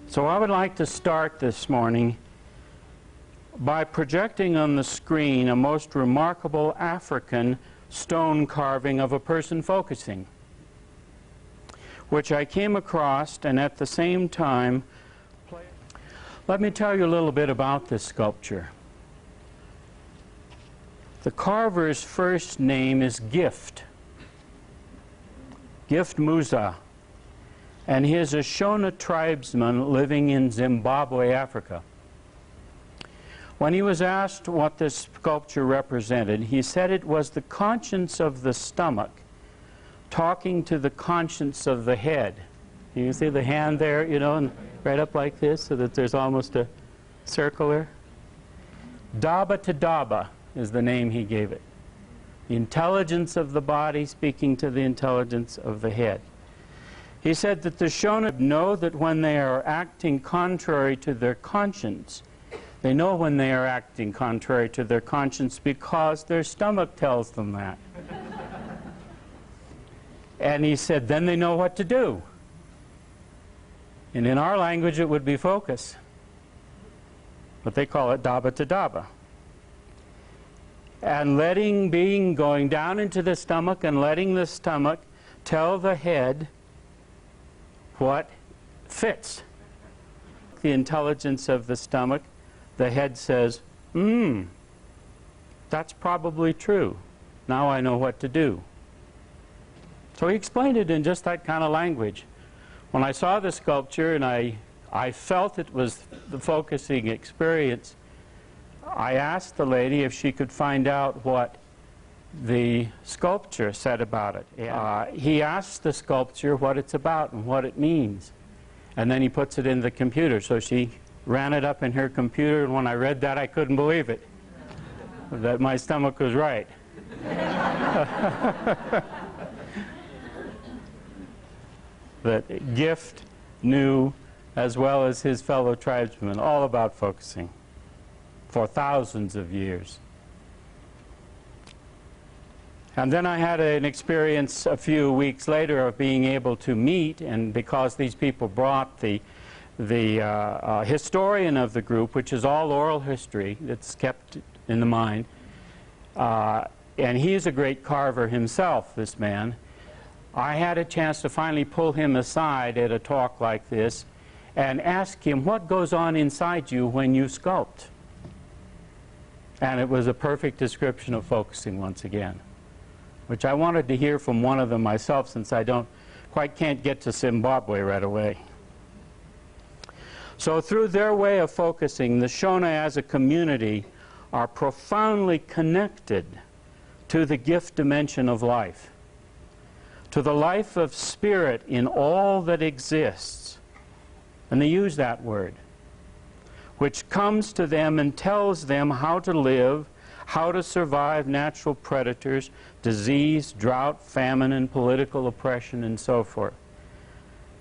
So I would like to start this morning by projecting on the screen a most remarkable African stone carving of a person focusing, which I came across, and at the same time, let me tell you a little bit about this sculpture. The carver's first name is Gift Musa, and he is a Shona tribesman living in Zimbabwe, Africa. When he was asked what this sculpture represented, he said it was the conscience of the stomach talking to the conscience of the head. You see the hand there, you know, and right up like this, so that there's almost a circular. Daba to Daba is the name he gave it. The intelligence of the body speaking to the intelligence of the head. He said that the Shona know that when they are acting contrary to their conscience, they know when they are acting contrary to their conscience because their stomach tells them that. And he said, then they know what to do. And in our language it would be focus. But they call it Daba to Daba. And going down into the stomach and letting the stomach tell the head what fits. The intelligence of the stomach, the head says, that's probably true. Now I know what to do. So he explained it in just that kind of language. When I saw the sculpture and I felt it was the focusing experience, I asked the lady if she could find out what the sculpture said about it. He asked the sculpture what it's about and what it means. And then he puts it in the computer. So she ran it up in her computer, and when I read that, I couldn't believe it, that my stomach was right. That Gift knew, as well as his fellow tribesmen, all about focusing for thousands of years. And then I had an experience a few weeks later of being able to meet, and because these people brought the historian of the group, which is all oral history that's kept in the mind, and he is a great carver himself, this man. I had a chance to finally pull him aside at a talk like this and ask him what goes on inside you when you sculpt. And it was a perfect description of focusing once again, which I wanted to hear from one of them myself, since I can't get to Zimbabwe right away. So through their way of focusing, the Shona as a community are profoundly connected to the gift dimension of life, to the life of spirit in all that exists. And they use that word, which comes to them and tells them how to live, how to survive natural predators, disease, drought, famine, and political oppression, and so forth.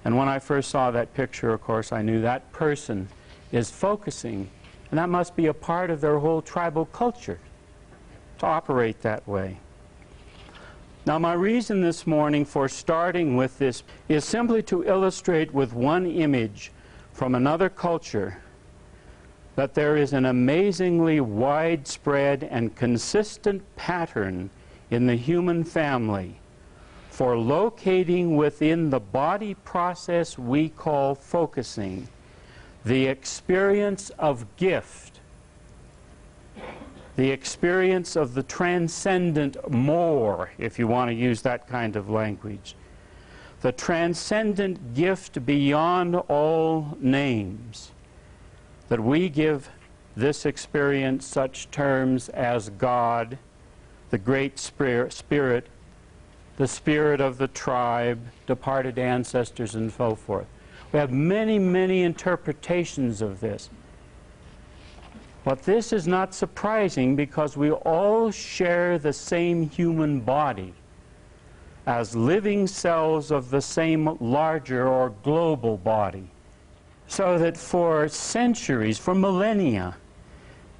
And when I first saw that picture, of course, I knew that person is focusing, and that must be a part of their whole tribal culture to operate that way. Now, my reason this morning for starting with this is simply to illustrate with one image from another culture that there is an amazingly widespread and consistent pattern in the human family for locating within the body process we call focusing the experience of gift, the experience of the transcendent more, if you want to use that kind of language, the transcendent gift beyond all names, that we give this experience such terms as God, the Great Spirit, the spirit of the tribe, departed ancestors, and so forth. We have many, many interpretations of this. But this is not surprising because we all share the same human body as living cells of the same larger or global body. So that for centuries, for millennia,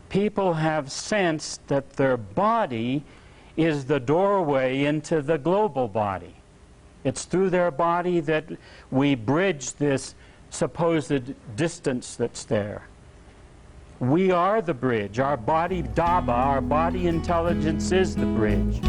people have sensed that their body is the doorway into the global body. It's through their body that we bridge this supposed distance that's there. We are the bridge. Our body, Daba, our body intelligence is the bridge.